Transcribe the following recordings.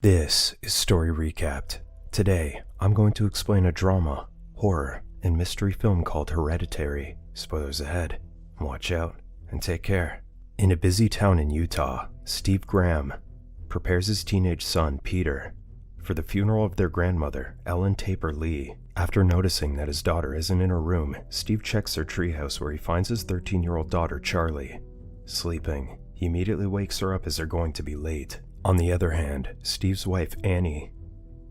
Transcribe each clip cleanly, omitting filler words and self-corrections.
This is Story Recapped. Today, I'm going to explain a drama, horror, and mystery film called Hereditary. Spoilers ahead. Watch out, and take care. In a busy town in Utah, Steve Graham prepares his teenage son, Peter, for the funeral of their grandmother, Ellen Taper Lee. After noticing that his daughter isn't in her room, Steve checks their treehouse where he finds his 13-year-old daughter, Charlie, sleeping. He immediately wakes her up as they're going to be late. On the other hand, Steve's wife, Annie,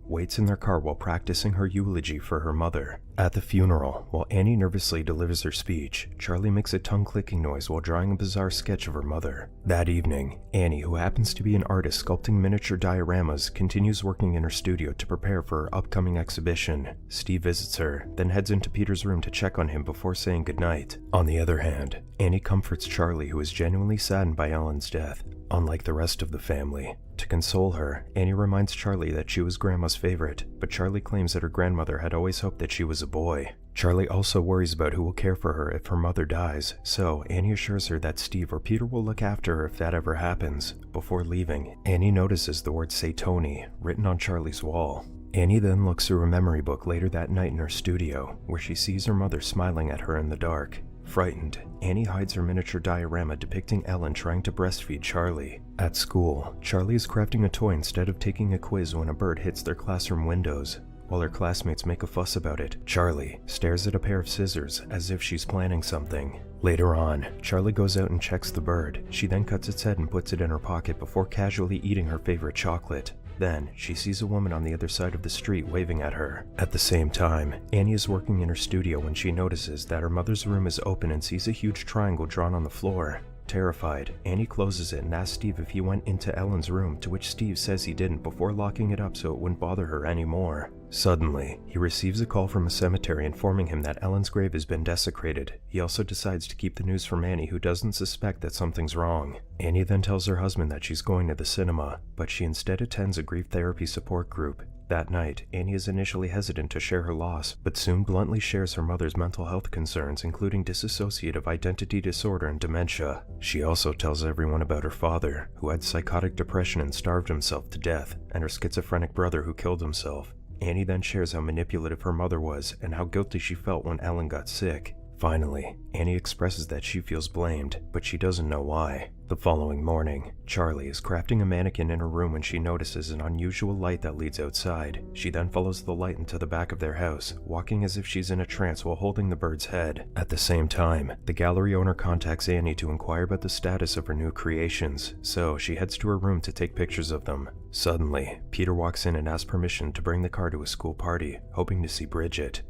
waits in their car while practicing her eulogy for her mother. At the funeral, while Annie nervously delivers her speech, Charlie makes a tongue-clicking noise while drawing a bizarre sketch of her mother. That evening, Annie, who happens to be an artist sculpting miniature dioramas, continues working in her studio to prepare for her upcoming exhibition. Steve visits her, then heads into Peter's room to check on him before saying goodnight. On the other hand, Annie comforts Charlie, who is genuinely saddened by Ellen's death, unlike the rest of the family. To console her, Annie reminds Charlie that she was Grandma's favorite, but Charlie claims that her grandmother had always hoped that she was a boy. Charlie also worries about who will care for her if her mother dies, so Annie assures her that Steve or Peter will look after her if that ever happens. Before leaving, Annie notices the word Satani written on Charlie's wall. Annie then looks through a memory book later that night in her studio, where she sees her mother smiling at her in the dark. Frightened, Annie hides her miniature diorama depicting Ellen trying to breastfeed Charlie. At school, Charlie is crafting a toy instead of taking a quiz when a bird hits their classroom windows. While her classmates make a fuss about it, Charlie stares at a pair of scissors as if she's planning something. Later on, Charlie goes out and checks the bird. She then cuts its head and puts it in her pocket before casually eating her favorite chocolate. Then, she sees a woman on the other side of the street waving at her. At the same time, Annie is working in her studio when she notices that her mother's room is open and sees a huge triangle drawn on the floor. Terrified, Annie closes it and asks Steve if he went into Ellen's room, to which Steve says he didn't before locking it up so it wouldn't bother her anymore. Suddenly, he receives a call from a cemetery informing him that Ellen's grave has been desecrated. He also decides to keep the news from Annie, who doesn't suspect that something's wrong. Annie then tells her husband that she's going to the cinema, but she instead attends a grief therapy support group. That night, Annie is initially hesitant to share her loss, but soon bluntly shares her mother's mental health concerns, including dissociative identity disorder and dementia. She also tells everyone about her father, who had psychotic depression and starved himself to death, and her schizophrenic brother who killed himself. Annie then shares how manipulative her mother was and how guilty she felt when Ellen got sick. Finally, Annie expresses that she feels blamed, but she doesn't know why. The following morning, Charlie is crafting a mannequin in her room when she notices an unusual light that leads outside. She then follows the light into the back of their house, walking as if she's in a trance while holding the bird's head. At the same time, the gallery owner contacts Annie to inquire about the status of her new creations, so she heads to her room to take pictures of them. Suddenly, Peter walks in and asks permission to bring the car to a school party, hoping to see Bridget,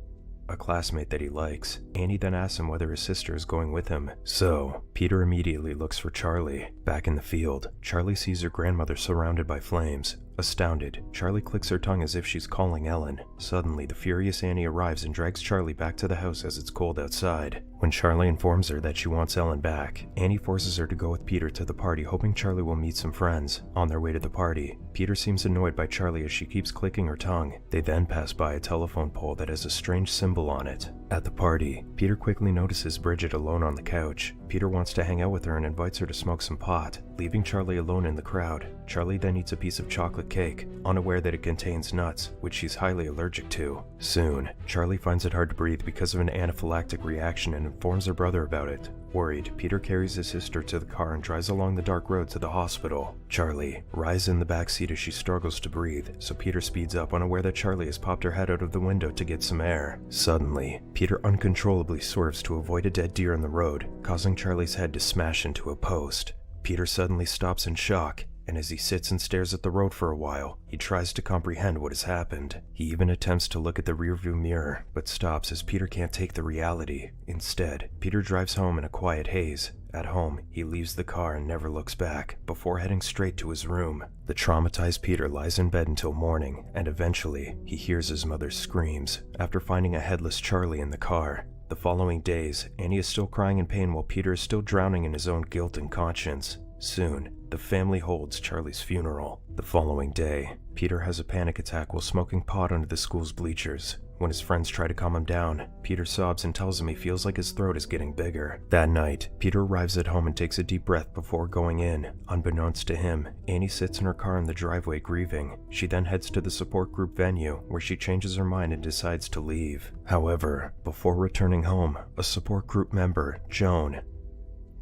a classmate that he likes. Annie then asks him whether his sister is going with him, so Peter immediately looks for Charlie. Back in the field, Charlie sees her grandmother surrounded by flames. Astounded, Charlie clicks her tongue as if she's calling Ellen. Suddenly, the furious Annie arrives and drags Charlie back to the house as it's cold outside. When Charlie informs her that she wants Ellen back, Annie forces her to go with Peter to the party, hoping Charlie will meet some friends. On their way to the party, Peter seems annoyed by Charlie as she keeps clicking her tongue. They then pass by a telephone pole that has a strange symbol on it. At the party, Peter quickly notices Bridget alone on the couch. Peter wants to hang out with her and invites her to smoke some pot, leaving Charlie alone in the crowd. Charlie then eats a piece of chocolate cake, unaware that it contains nuts, which she's highly allergic to. Soon, Charlie finds it hard to breathe because of an anaphylactic reaction and informs her brother about it. Worried, Peter carries his sister to the car and drives along the dark road to the hospital. Charlie rises in the back seat as she struggles to breathe, so Peter speeds up, unaware that Charlie has popped her head out of the window to get some air. Suddenly, Peter uncontrollably swerves to avoid a dead deer in the road, causing Charlie's head to smash into a post. Peter suddenly stops in shock, and as he sits and stares at the road for a while, he tries to comprehend what has happened. He even attempts to look at the rearview mirror, but stops as Peter can't take the reality. Instead, Peter drives home in a quiet haze. At home, he leaves the car and never looks back, before heading straight to his room. The traumatized Peter lies in bed until morning, and eventually, he hears his mother's screams, after finding a headless Charlie in the car. The following days, Annie is still crying in pain while Peter is still drowning in his own guilt and conscience. Soon, the the family holds Charlie's funeral. The following day, Peter has a panic attack while smoking pot under the school's bleachers. When his friends try to calm him down, Peter sobs and tells him he feels like his throat is getting bigger. That night, Peter arrives at home and takes a deep breath before going in. Unbeknownst to him, Annie sits in her car in the driveway grieving. She then heads to the support group venue, where she changes her mind and decides to leave. However, before returning home, a support group member, Joan,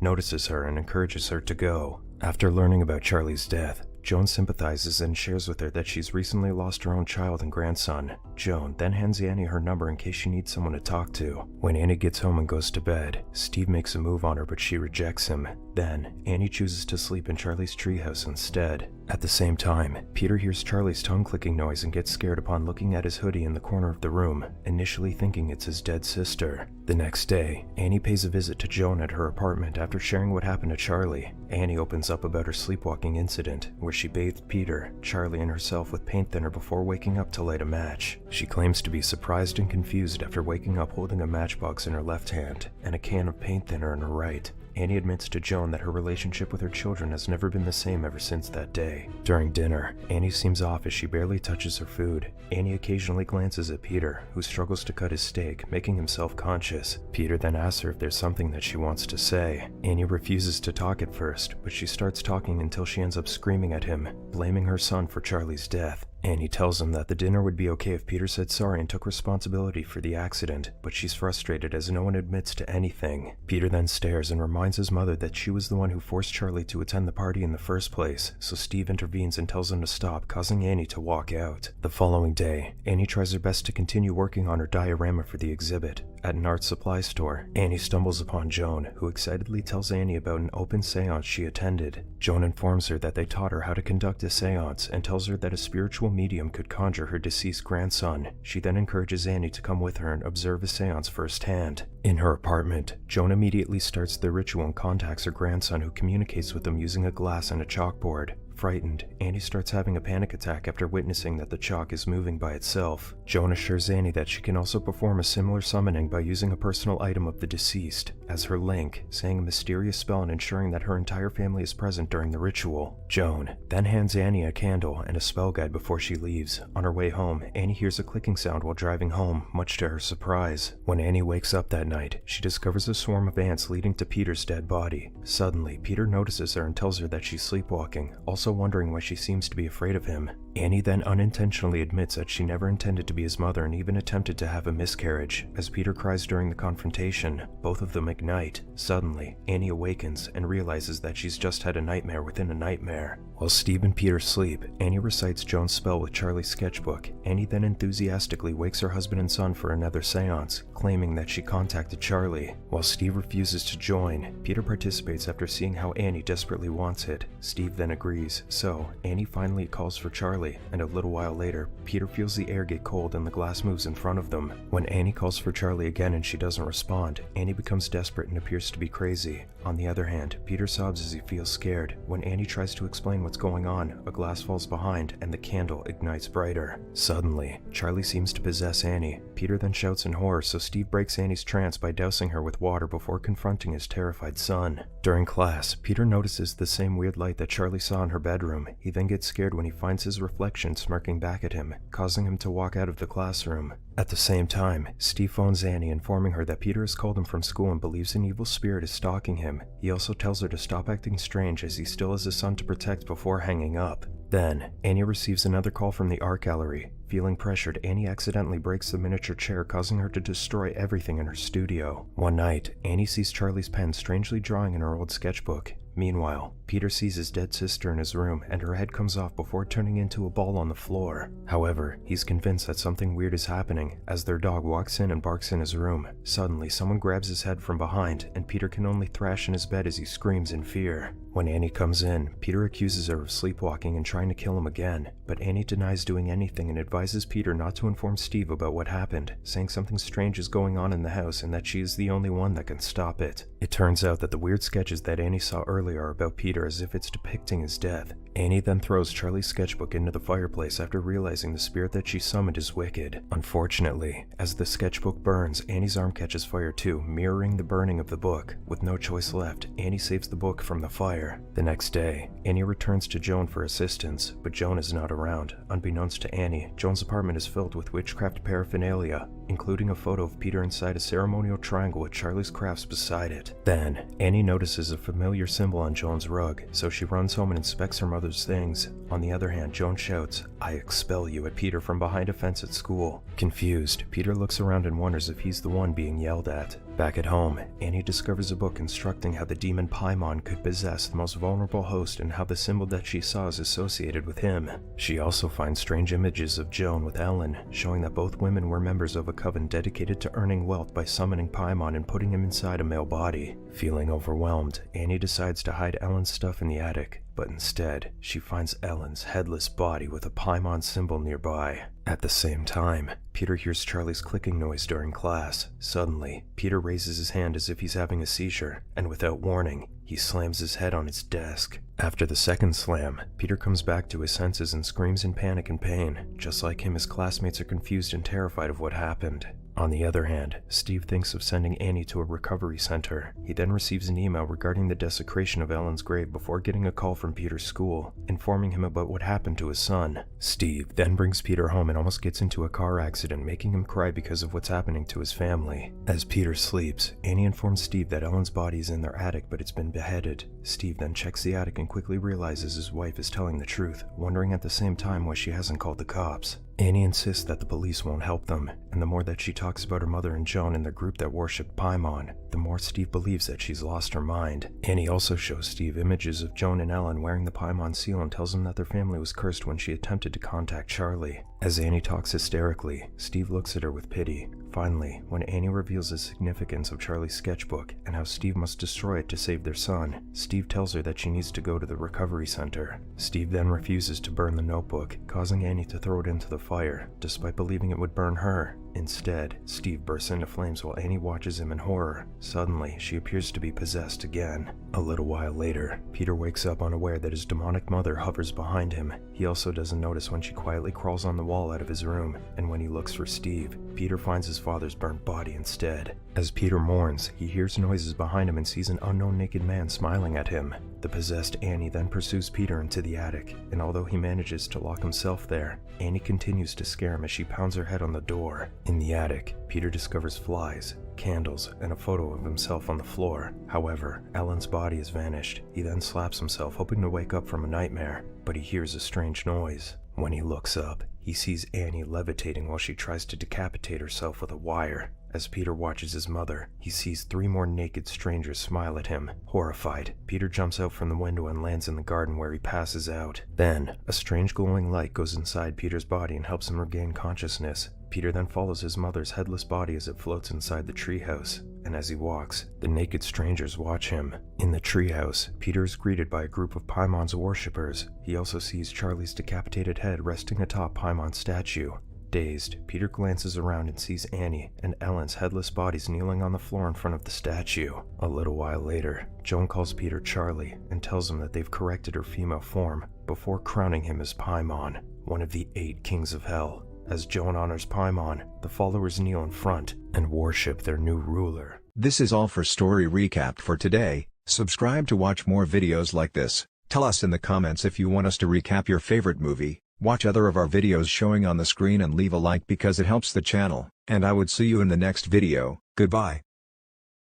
notices her and encourages her to go. After learning about Charlie's death, Joan sympathizes and shares with her that she's recently lost her own child and grandson. Joan then hands Annie her number in case she needs someone to talk to. When Annie gets home and goes to bed, Steve makes a move on her but she rejects him. Then, Annie chooses to sleep in Charlie's treehouse instead. At the same time, Peter hears Charlie's tongue-clicking noise and gets scared upon looking at his hoodie in the corner of the room, initially thinking it's his dead sister. The next day, Annie pays a visit to Joan at her apartment after sharing what happened to Charlie. Annie opens up about her sleepwalking incident, where she bathed Peter, Charlie, and herself with paint thinner before waking up to light a match. She claims to be surprised and confused after waking up holding a matchbox in her left hand and a can of paint thinner in her right. Annie admits to Joan that her relationship with her children has never been the same ever since that day. During dinner, Annie seems off as she barely touches her food. Annie occasionally glances at Peter, who struggles to cut his steak, making him self-conscious. Peter then asks her if there's something that she wants to say. Annie refuses to talk at first, but she starts talking until she ends up screaming at him, blaming her son for Charlie's death. Annie tells him that the dinner would be okay if Peter said sorry and took responsibility for the accident, but she's frustrated as no one admits to anything. Peter then stares and reminds his mother that she was the one who forced Charlie to attend the party in the first place, so Steve intervenes and tells him to stop, causing Annie to walk out. The following day, Annie tries her best to continue working on her diorama for the exhibit. At an art supply store, Annie stumbles upon Joan, who excitedly tells Annie about an open seance she attended. Joan informs her that they taught her how to conduct a seance and tells her that a spiritual medium could conjure her deceased grandson. She then encourages Annie to come with her and observe a seance firsthand. In her apartment, Joan immediately starts the ritual and contacts her grandson, who communicates with them using a glass and a chalkboard. Frightened, Annie starts having a panic attack after witnessing that the chalk is moving by itself. Joan assures Annie that she can also perform a similar summoning by using a personal item of the deceased as her link, saying a mysterious spell and ensuring that her entire family is present during the ritual. Joan then hands Annie a candle and a spell guide before she leaves. On her way home, Annie hears a clicking sound while driving home, much to her surprise. When Annie wakes up that night, she discovers a swarm of ants leading to Peter's dead body. Suddenly, Peter notices her and tells her that she's sleepwalking, also wondering why she seems to be afraid of him. Annie then unintentionally admits that she never intended to be his mother and even attempted to have a miscarriage. As Peter cries during the confrontation, both of them ignite. Suddenly, Annie awakens and realizes that she's just had a nightmare within a nightmare. While Steve and Peter sleep, Annie recites Joan's spell with Charlie's sketchbook. Annie then enthusiastically wakes her husband and son for another seance, claiming that she contacted Charlie. While Steve refuses to join, Peter participates after seeing how Annie desperately wants it. Steve then agrees, so Annie finally calls for Charlie, and a little while later, Peter feels the air get cold and the glass moves in front of them. When Annie calls for Charlie again and she doesn't respond, Annie becomes desperate and appears to be crazy. On the other hand, Peter sobs as he feels scared. When Annie tries to explain what's going on, a glass falls behind and the candle ignites brighter. Suddenly, Charlie seems to possess Annie. Peter then shouts in horror, so Steve breaks Annie's trance by dousing her with water before confronting his terrified son. During class, Peter notices the same weird light that Charlie saw in her bedroom. He then gets scared when he finds his reflection smirking back at him, causing him to walk out of the classroom. At the same time, Steve phones Annie, informing her that Peter has called him from school and believes an evil spirit is stalking him. He also tells her to stop acting strange as he still has a son to protect before hanging up. Then, Annie receives another call from the art gallery. Feeling pressured, Annie accidentally breaks the miniature chair, causing her to destroy everything in her studio. One night, Annie sees Charlie's pen strangely drawing in her old sketchbook. Meanwhile, Peter sees his dead sister in his room and her head comes off before turning into a ball on the floor. However, he's convinced that something weird is happening as their dog walks in and barks in his room. Suddenly, someone grabs his head from behind and Peter can only thrash in his bed as he screams in fear. When Annie comes in, Peter accuses her of sleepwalking and trying to kill him again, but Annie denies doing anything and advises Peter not to inform Steve about what happened, saying something strange is going on in the house and that she is the only one that can stop it. It turns out that the weird sketches that Annie saw earlier are about Peter as if it's depicting his death. Annie then throws Charlie's sketchbook into the fireplace after realizing the spirit that she summoned is wicked. Unfortunately, as the sketchbook burns, Annie's arm catches fire too, mirroring the burning of the book. With no choice left, Annie saves the book from the fire. The next day, Annie returns to Joan for assistance, but Joan is not around. Unbeknownst to Annie, Joan's apartment is filled with witchcraft paraphernalia, including a photo of Peter inside a ceremonial triangle with Charlie's crafts beside it. Then, Annie notices a familiar symbol on Joan's rug, so she runs home and inspects her mother's things. On the other hand, Joan shouts, "I expel you," at Peter from behind a fence at school. Confused, Peter looks around and wonders if he's the one being yelled at. Back at home, Annie discovers a book instructing how the demon Paimon could possess the most vulnerable host and how the symbol that she saw is associated with him. She also finds strange images of Joan with Ellen, showing that both women were members of a coven dedicated to earning wealth by summoning Paimon and putting him inside a male body. Feeling overwhelmed, Annie decides to hide Ellen's stuff in the attic, but instead, she finds Ellen's headless body with a Paimon symbol nearby. At the same time, Peter hears Charlie's clicking noise during class. Suddenly, Peter raises his hand as if he's having a seizure, and without warning, he slams his head on his desk. After the second slam, Peter comes back to his senses and screams in panic and pain. Just like him, his classmates are confused and terrified of what happened. On the other hand, Steve thinks of sending Annie to a recovery center. He then receives an email regarding the desecration of Ellen's grave before getting a call from Peter's school, informing him about what happened to his son. Steve then brings Peter home and almost gets into a car accident, making him cry because of what's happening to his family. As Peter sleeps, Annie informs Steve that Ellen's body is in their attic, but it's been beheaded. Steve then checks the attic and quickly realizes his wife is telling the truth, wondering at the same time why she hasn't called the cops. Annie insists that the police won't help them, and the more that she talks about her mother and Joan and their group that worshipped Paimon, the more Steve believes that she's lost her mind. Annie also shows Steve images of Joan and Ellen wearing the Paimon seal and tells him that their family was cursed when she attempted to contact Charlie. As Annie talks hysterically, Steve looks at her with pity. Finally, when Annie reveals the significance of Charlie's sketchbook and how Steve must destroy it to save their son, Steve tells her that she needs to go to the recovery center. Steve then refuses to burn the notebook, causing Annie to throw it into the fire, despite believing it would burn her. Instead, Steve bursts into flames while Annie watches him in horror. Suddenly, she appears to be possessed again. A little while later, Peter wakes up unaware that his demonic mother hovers behind him. He also doesn't notice when she quietly crawls on the wall out of his room, and when he looks for Steve, Peter finds his father's burnt body instead. As Peter mourns, he hears noises behind him and sees an unknown naked man smiling at him. The possessed Annie then pursues Peter into the attic, and although he manages to lock himself there, Annie continues to scare him as she pounds her head on the door. In the attic, Peter discovers flies, candles, and a photo of himself on the floor. However, Ellen's body has vanished. He then slaps himself, hoping to wake up from a nightmare, but he hears a strange noise. When he looks up, he sees Annie levitating while she tries to decapitate herself with a wire. As Peter watches his mother, he sees 3 more naked strangers smile at him. Horrified, Peter jumps out from the window and lands in the garden where he passes out. Then, a strange glowing light goes inside Peter's body and helps him regain consciousness. Peter then follows his mother's headless body as it floats inside the treehouse, and as he walks, the naked strangers watch him. In the treehouse, Peter is greeted by a group of Paimon's worshippers. He also sees Charlie's decapitated head resting atop Paimon's statue. Dazed, Peter glances around and sees Annie and Ellen's headless bodies kneeling on the floor in front of the statue. A little while later, Joan calls Peter Charlie and tells him that they've corrected her female form before crowning him as Paimon, one of the 8 kings of hell. As Joan honors Paimon, the followers kneel in front and worship their new ruler. This is all for Story Recap for today. Subscribe to watch more videos like this. Tell us in the comments if you want us to recap your favorite movie. Watch other of our videos showing on the screen and leave a like because it helps the channel. And I would see you in the next video. Goodbye.